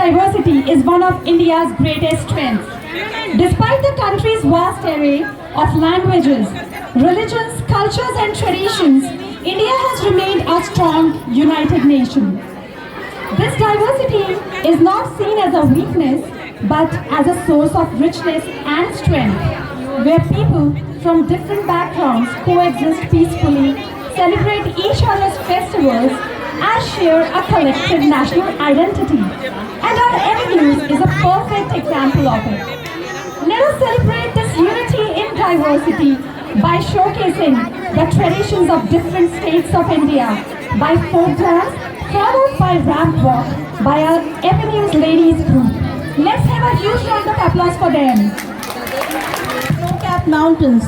diversity is one of India's greatest strengths. Despite the country's vast array of languages, religions, cultures and traditions, India has remained a strong, united nation. This diversity is not seen as a weakness, but as a source of richness and strength, where people from different backgrounds coexist peacefully, celebrate each other's festivals, and share a collective national identity. And our avenues is a perfect example of it. Let us celebrate this unity in diversity by showcasing the traditions of different states of India by folk dance, followed by ramp walk by our Avenues Ladies group. Let's have a huge round of applause for them. Snow-capped mountains.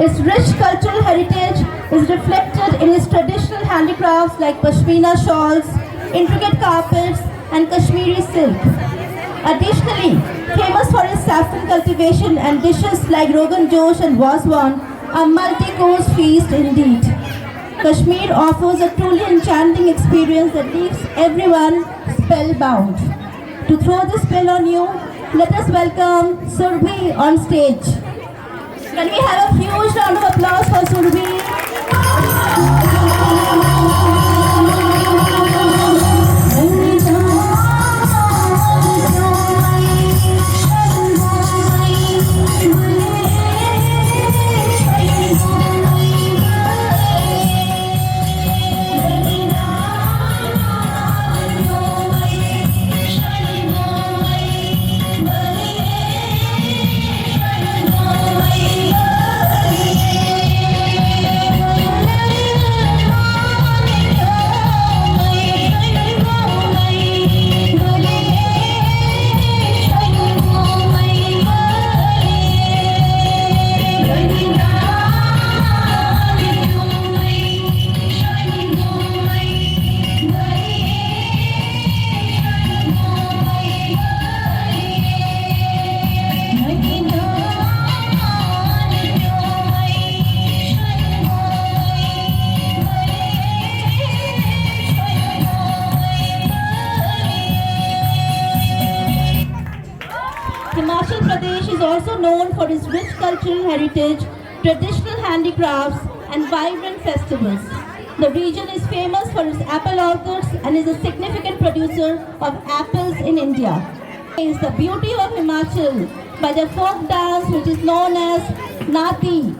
Its rich cultural heritage is reflected in its traditional handicrafts like Pashmina shawls, intricate carpets, and Kashmiri silk. Additionally, famous for its saffron cultivation and dishes like Rogan Josh and Wazwan, a multi-course feast indeed. Kashmir offers a truly enchanting experience that leaves everyone spellbound. To throw this spell on you, let us welcome Surbhi on stage. Can we have a huge round of applause for Surbhi? Himachal Pradesh is also known for its rich cultural heritage, traditional handicrafts, and vibrant festivals. The region is famous for its apple orchards and is a significant producer of apples in India. It's the beauty of Himachal by the folk dance which is known as Nati.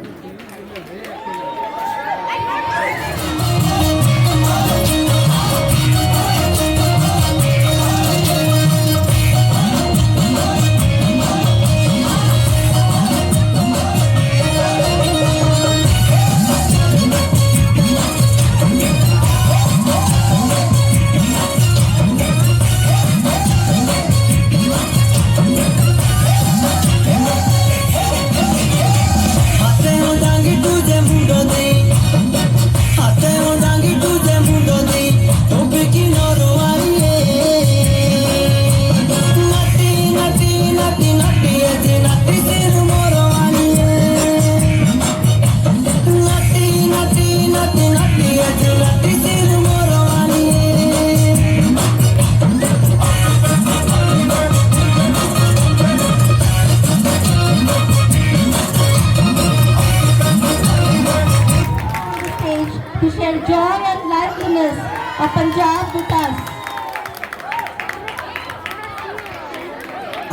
To share joy and liveliness of Punjab with us.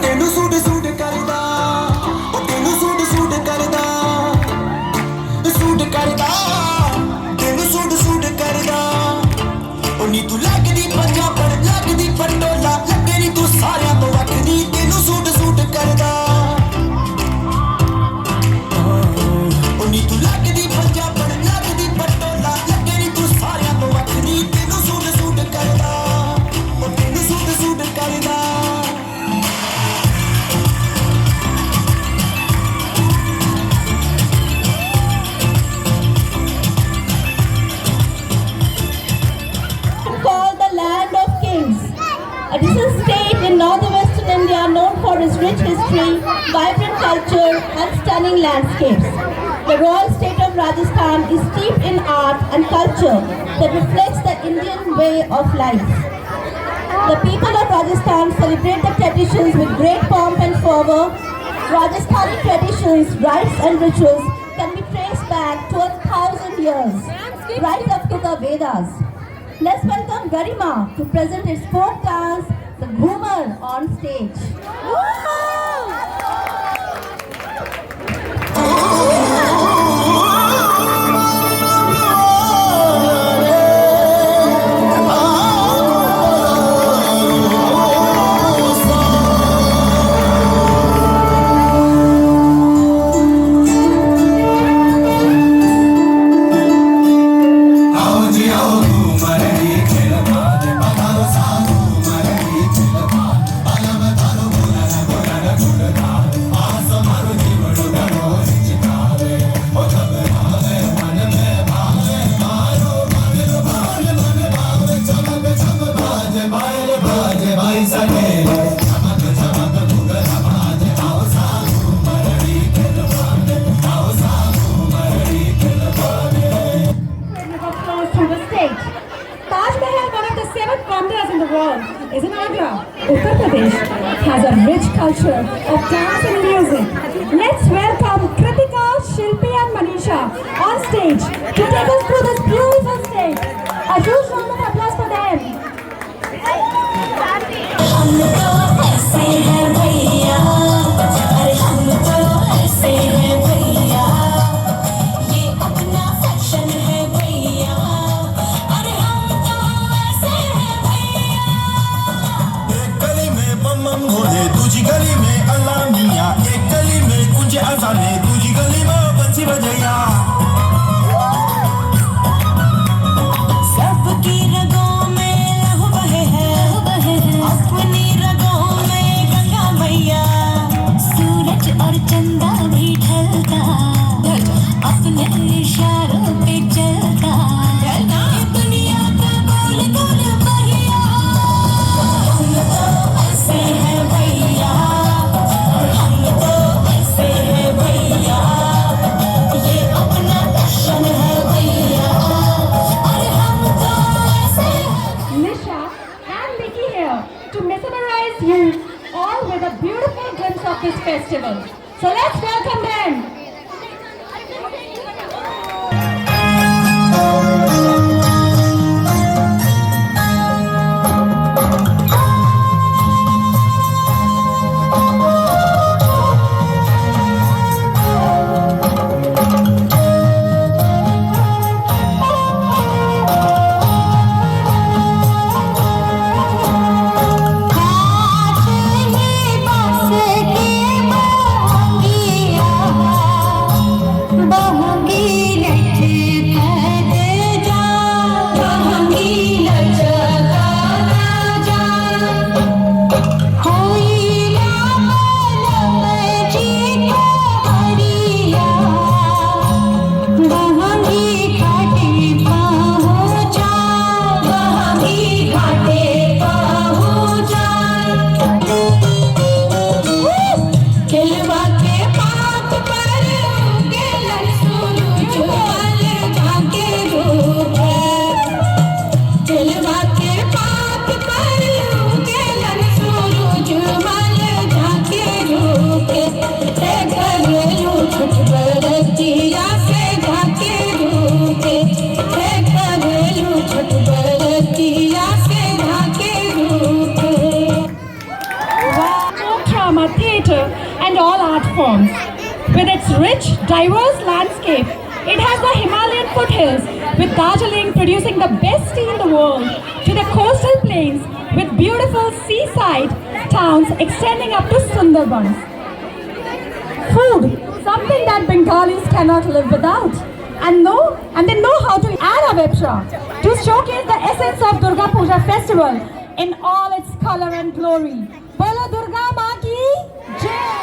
ਤੈਨੂੰ suit suit ਕਰਦਾ ਉਹ ਤੈਨੂੰ suit suit ਕਰਦਾ suit ਕਰਦਾ ਤੈਨੂੰ suit suit ਕਰਦਾ ਉਹ ਨੀ ਤੂੰ ਲੱਗਦੀ ਪੰਜਾਬ ਲੱਗਦੀ ਪਟੋਲਾ ਲੱਗੇ ਨੀ ਤੂੰ ਸਾਰਿਆਂ ਤੋਂ ਵੱਖਰੀ ਤੈਨੂੰ ਸੂਟ ਸੂਟ ਕਰਦਾ ਉਹ ਨੀ ਤੂੰ ਲੱਗਦੀ ਪੰਜਾਬ ਲੱਗਦੀ ਪਟੋਲਾ ਲੱਗੇ ਨੀ ਤੂੰ ਸਾਰਿਆਂ ਤੋਂ ਵੱਖਰੀ ਤੈਨੂੰ ਸੂਟ ਸੂਟ ਕਰਦਾ ਉਹ ਤੈਨੂੰ ਸੂਟ ਸੂਟ ਕਰਦਾ This is a state in northwestern India known for its rich history, vibrant culture and stunning landscapes. The royal state of Rajasthan is steeped in art and culture that reflects the Indian way of life. The people of Rajasthan celebrate the traditions with great pomp and fervor. Rajasthani traditions, rites and rituals can be traced back to 1,000 years, right up to the Vedas. Let's welcome Garima to present its folk dance, the Ghumar, on stage. Is in Agra. Uttar Pradesh has a rich culture of dance and music. Let's welcome Kritika, Shilpi and Manisha on stage to take us through this beautiful stage. A huge round of applause for them. दूजी गली में अल्लाह मियाँ, एक गली में कुंज अज़ाने, दूजी गली में बंसी बजैया। सबकी रगों में लहू बहे है, अपनी रगों में गंगा मैया। सूरज और चंदा भी ढलता, अपने इशारों पे चलता। दुनिया का बोल बोल भैया, हम तो ऐसे हैं भैया, हम तो ऐसे हैं भैया। ये अपना दर्शन है भैया, अरे हम तो ऐसे हैं। Nisha and Nikki here to mesmerize you all with a beautiful glimpse of this festival. So let's welcome them. Theatre and all art forms. With its rich, diverse landscape, it has the Himalayan foothills with Darjeeling producing the best tea in the world, to the coastal plains with beautiful seaside towns extending up to Sundarbans. Food, something that Bengalis cannot live without. And they know how to add a vepra to showcase the essence of Durga Puja festival in all its color and glory. Bolo Durga Maa ki Jai!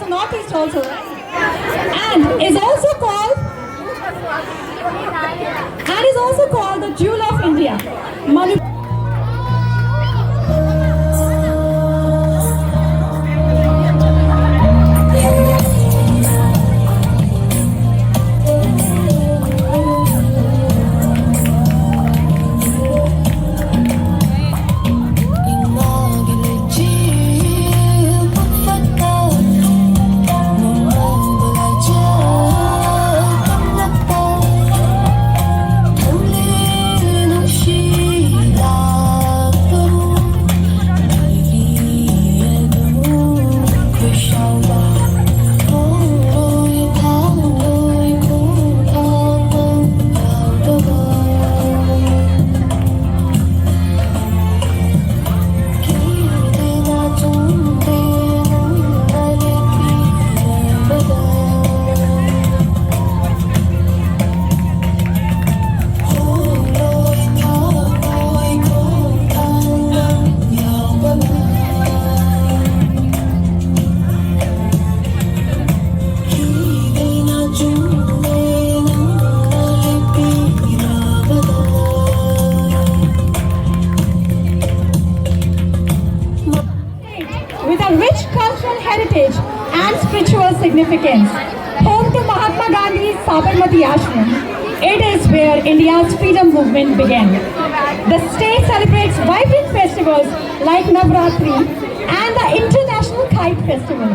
there's a northeast also, right? And is also called the jewel of India. With a rich cultural heritage and spiritual significance, home to Mahatma Gandhi's Sabarmati Ashram, it is where India's freedom movement began. The state celebrates vibrant festivals like Navratri and the International Kite Festival.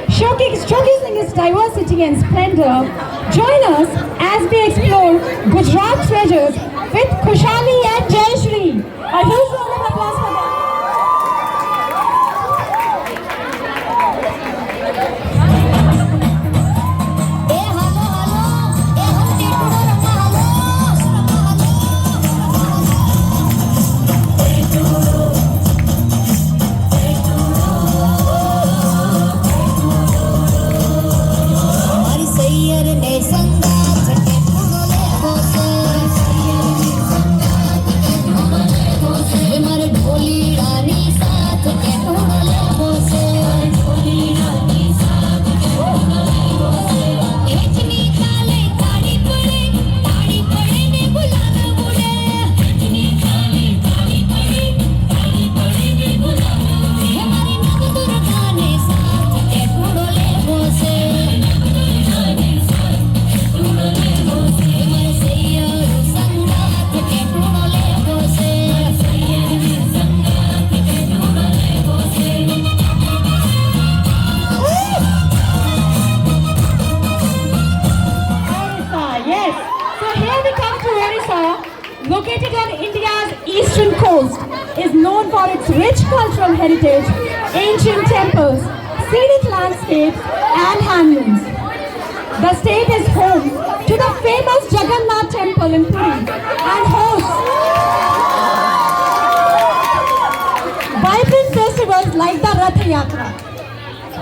Showcasing its diversity and splendor, join us as we explore Gujarat treasures with Khushali and Jayashree. A huge round of applause for them. Located on India's eastern coast, is known for its rich cultural heritage, ancient temples, scenic landscapes, and handlooms. The state is home to the famous Jagannath Temple in Puri and hosts vibrant festivals like the Rath Yatra.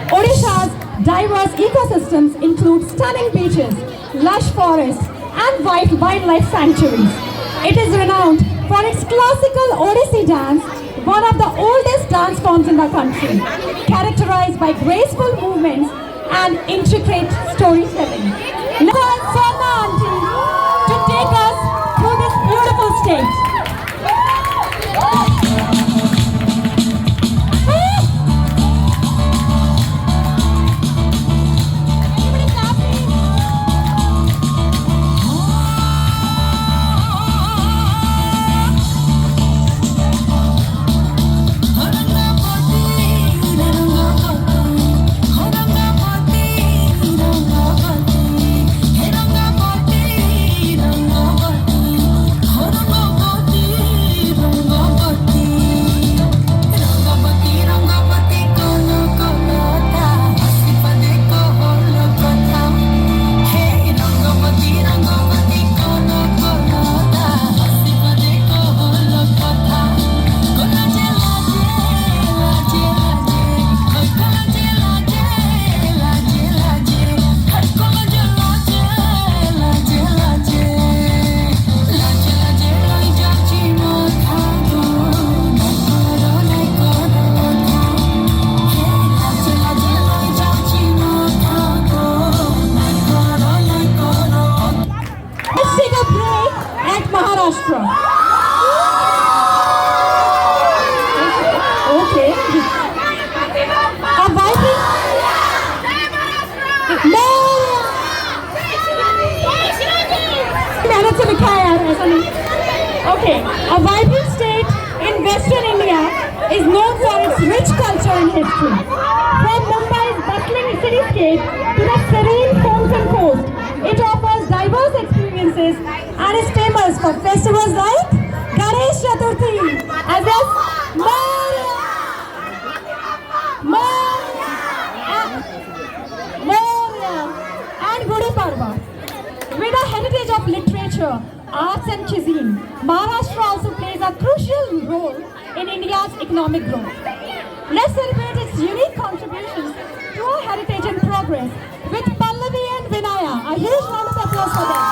Odisha's diverse ecosystems include stunning beaches, lush forests, and wildlife sanctuaries. It is renowned for its classical Odissi dance, one of the oldest dance forms in the country, characterized by graceful movements and intricate storytelling. Let's Sona Auntie to take us through this beautiful state. Sunny. Okay, a vibrant state in Western India is known for its rich culture and history. From Mumbai's bustling cityscape to the serene Konkan coast, it offers diverse experiences and is famous for festivals like Ganesh Chaturthi, as well as Moria and Gudi Parva. With a heritage of literature, arts and cuisine, Maharashtra also plays a crucial role in India's economic growth. Let's celebrate its unique contributions to our heritage and progress with Pallavi and Vinaya. A huge round of applause for them.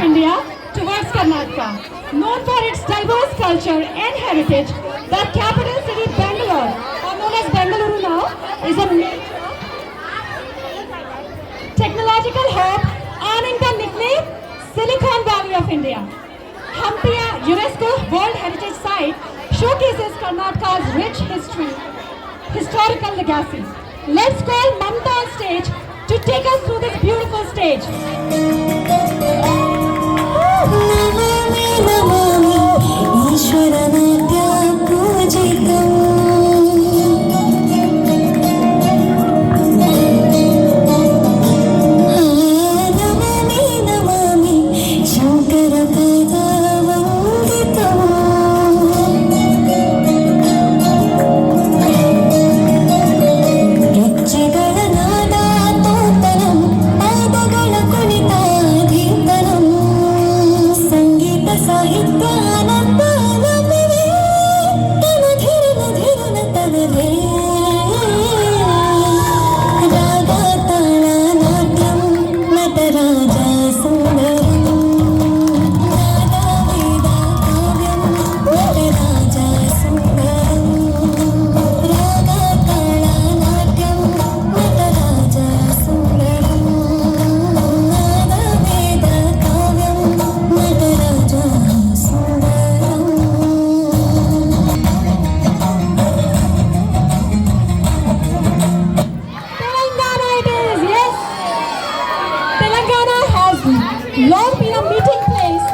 India towards Karnataka. Known for its diverse culture and heritage, the capital city Bangalore, or known as Bengaluru now, is a major technological hub earning the nickname Silicon Valley of India. Hampi, a UNESCO World Heritage Site, showcases Karnataka's rich historical legacy. Let's call Mamta on stage to take us through this beautiful stage. Long been a meeting place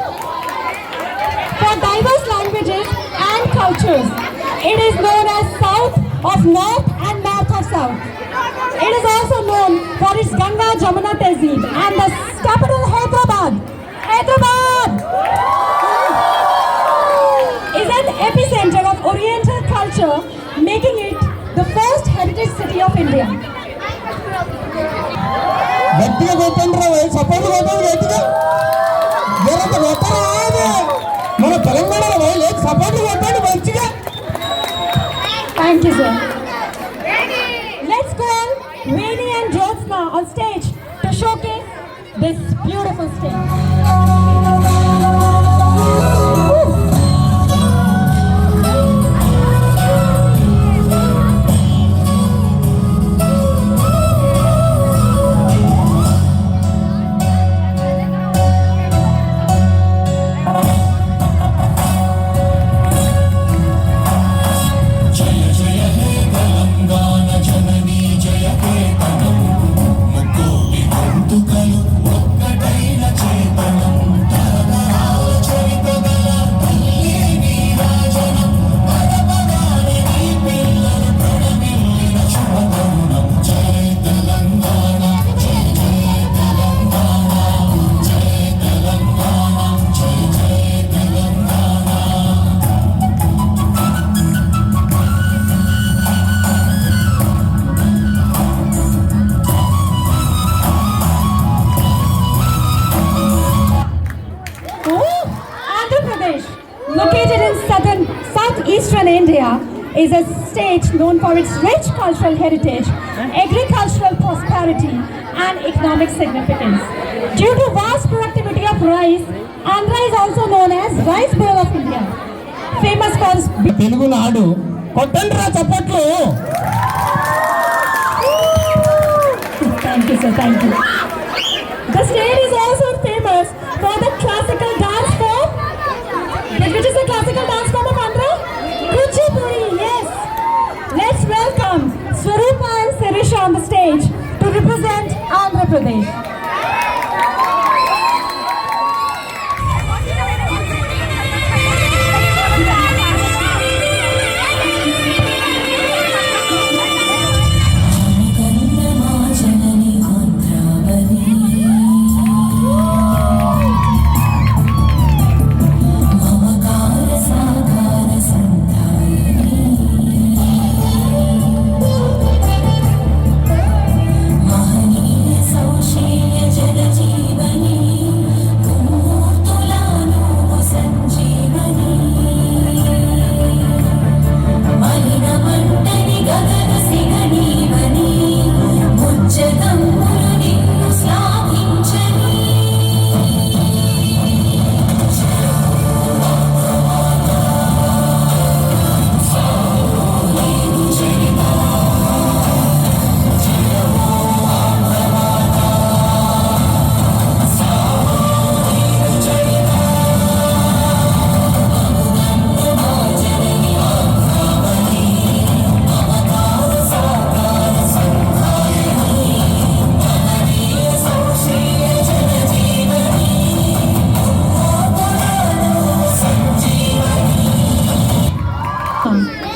for diverse languages and cultures. It is known as South of North and North of South. It is also known for its Ganga Jamuna Tehzeeb and the capital Hyderabad. Hyderabad is an epicenter of Oriental culture, making it the first heritage city of India. గట్టిగా కొట్టండి support కొట్టండి గట్టిగా వేరొక కొట్టరాదు మన తెలంగాణలో లేదు support కొట్టండి మంచిగా. Thank you, sir. Let's call Veni and Jyotsna on stage to showcase this beautiful stage. ఒక్కటైన చేతనం is a state known for its rich cultural heritage, agricultural prosperity, and economic significance. Due to vast productivity of rice, Andhra is also known as Rice Bowl of India, famous for its Telugunadu కొట్టండి రా చప్పట్లు. Thank you, sir. Thank you. The state is also famous for the classical dance form. Which is the classical dance form of Andhra? Kuchipudi. Yes. Let's welcome Swarupa and Sirisha on the stage to represent Andhra Pradesh.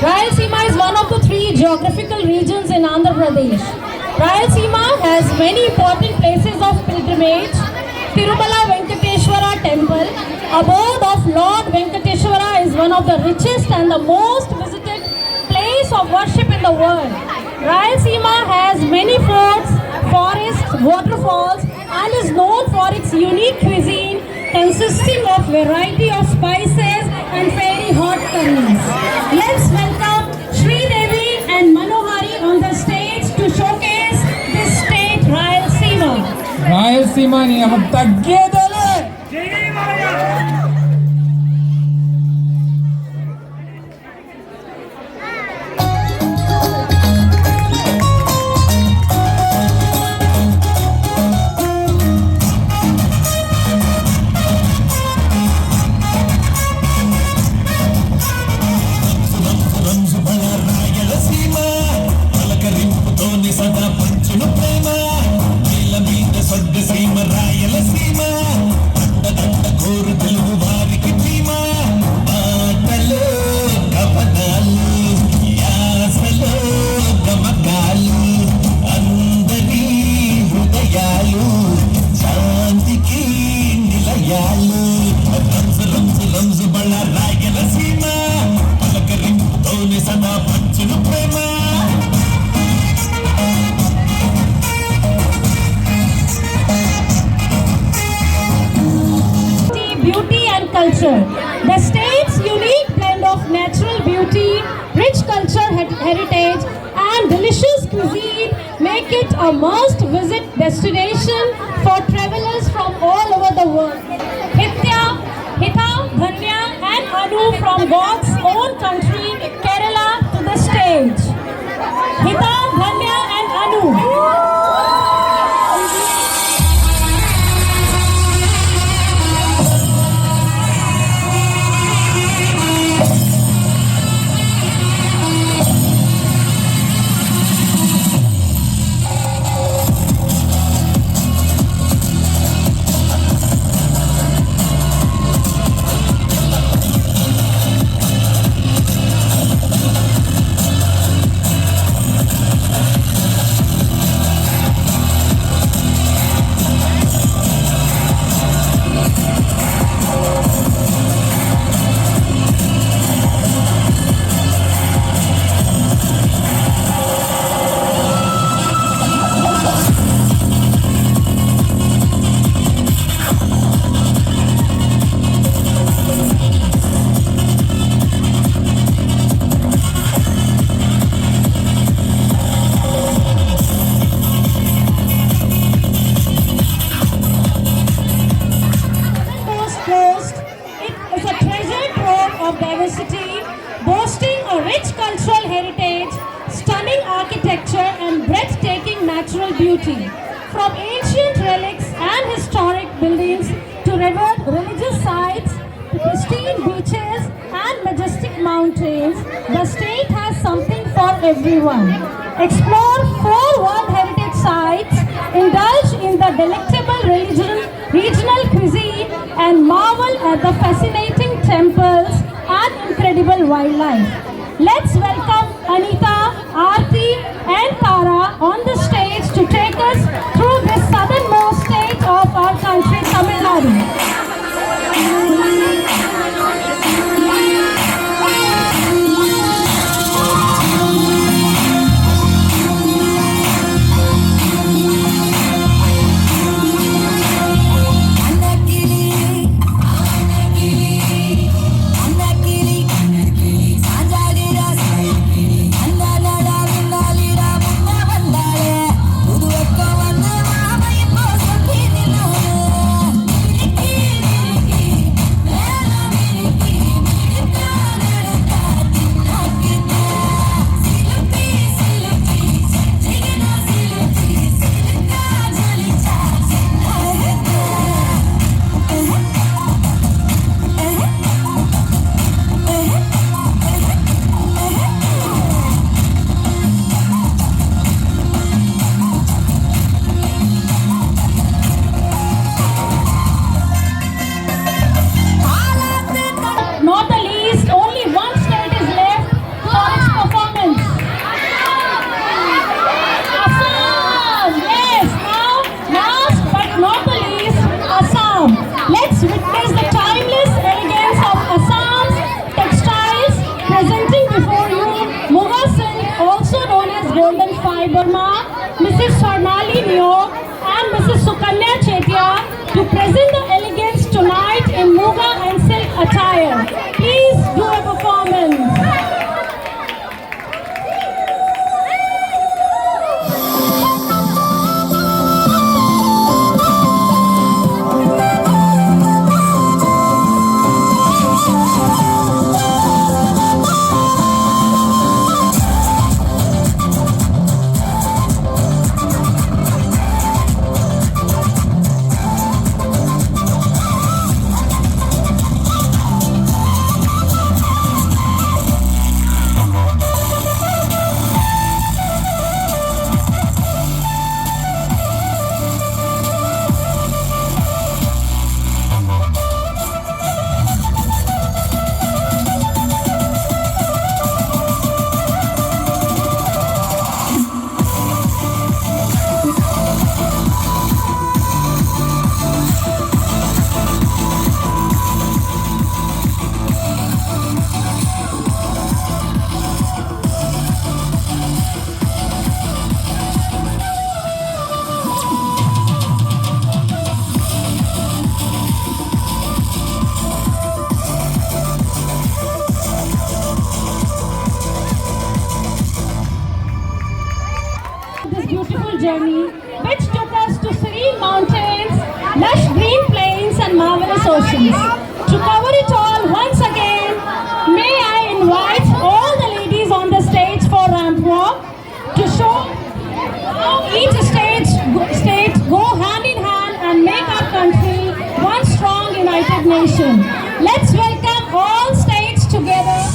Rayalaseema is one of the 3 geographical regions in Andhra Pradesh. Rayalaseema has many important places of pilgrimage. Tirumala Venkateshwara Temple, abode of Lord Venkateshwara, is one of the richest and the most visited place of worship in the world. Rayalaseema has many forts, forests, waterfalls, and is known for its unique cuisine consisting of variety of spices and very hot curries. Let's welcome Sri Devi and Manohari on the stage to showcase this state, Rayalaseema. Rayalaseema నీ అమ్మ తగ్గేదేలే. Beauty and culture. The state's unique blend of natural beauty, rich culture heritage, and delicious cuisine make it a must-visit destination for travelers from all over the world. Hita, Dhanya, and Anu from God's own country, Kerala, to the stage. Hita, Dhanya, and Anu. beauty. From ancient relics and historic buildings to revered religious sites to pristine beaches and majestic mountains, the state has something for everyone. Explore 4 World Heritage Sites, indulge in the delectable regional cuisine, and marvel at the fascinating temples and incredible wildlife. Let's welcome Anita, Aarti, and Tara on the stage to take us through this southernmost state of our country, Tamil Nadu. Not the least, only one state is left for its performance. Assam! Yes, now last but not the least, Assam. Let's witness the timeless elegance of Assam's textiles. Presenting before you Muga silk, also known as golden fiber mark, Mrs. Swarnali Niyog and Mrs. Sukanya Chetia to present the elegance tonight in Muga and silk attire. Please do a performance. This beautiful journey, which took us to serene mountains, lush green plains, and marvelous oceans. To cover it all once again, may I invite all the ladies on the stage for ramp walk to show how each state go hand in hand and make our country one strong united nation. Let's welcome all states together.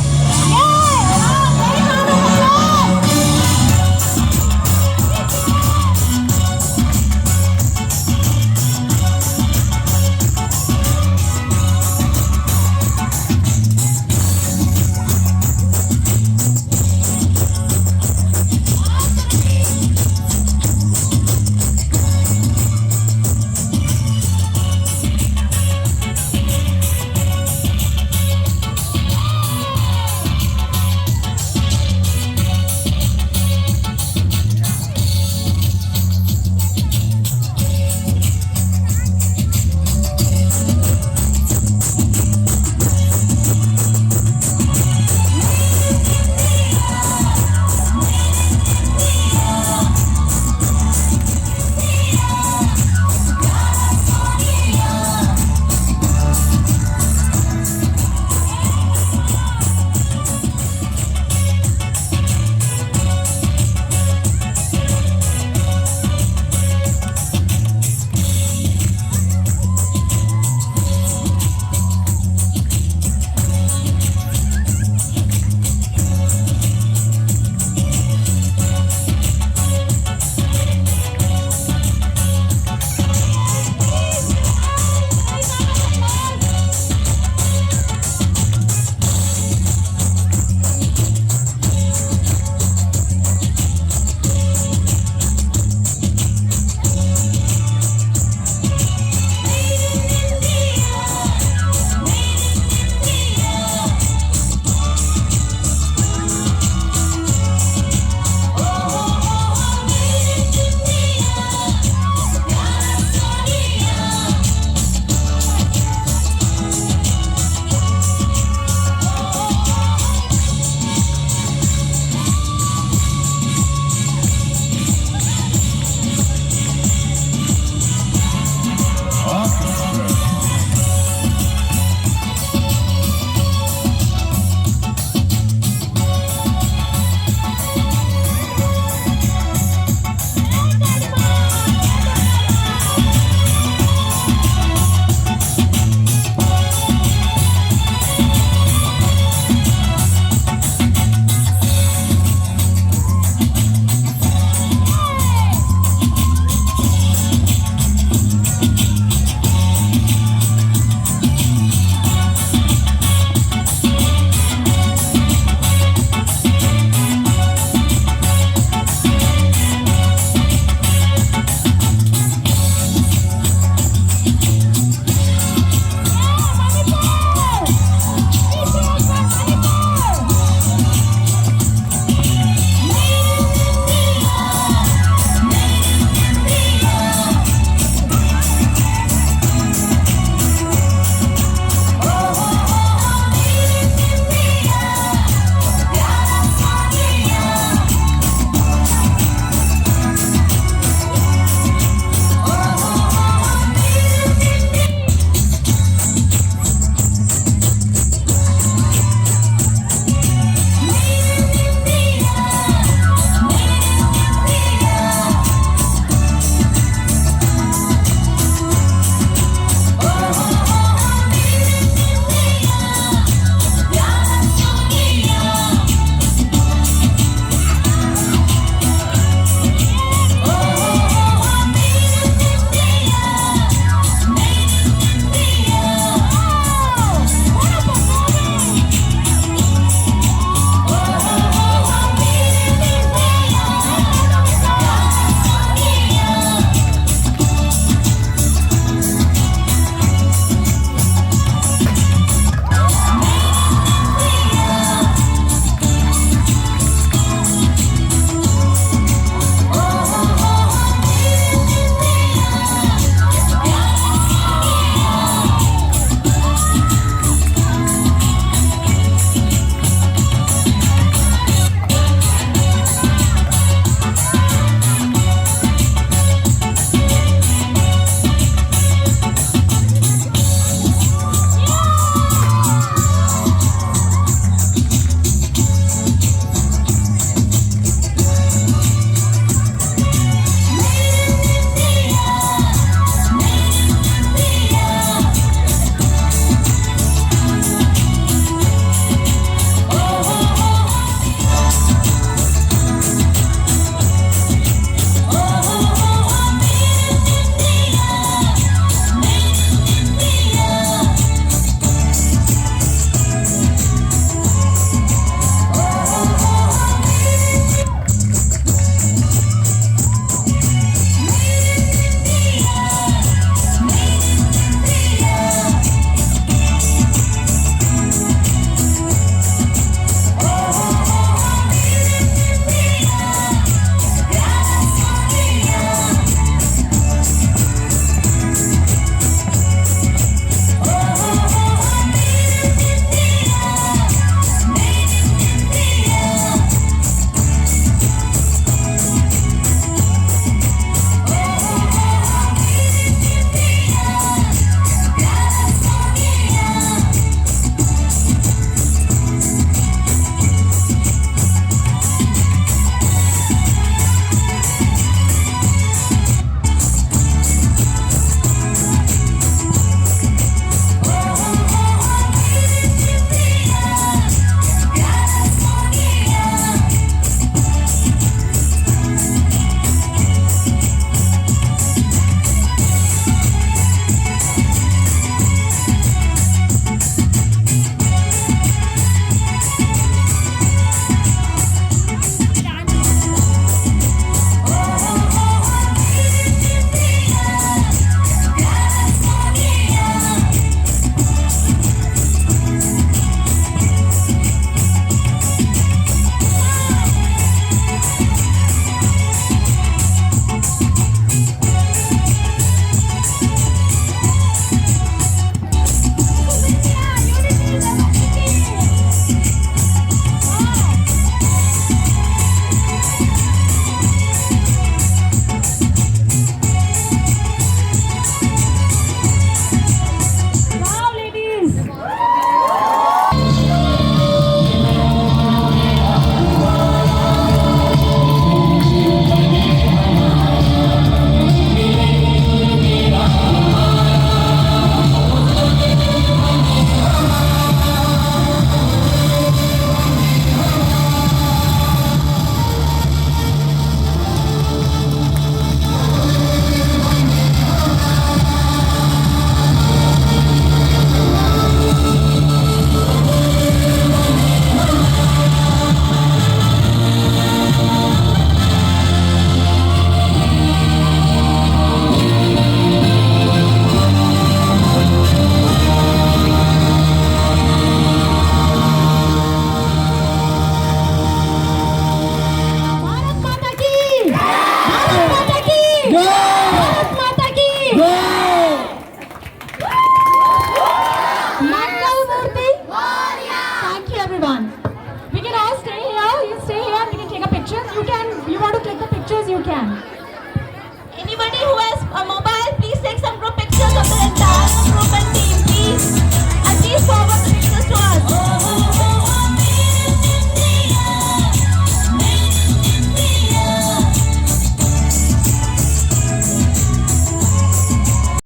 who has a mobile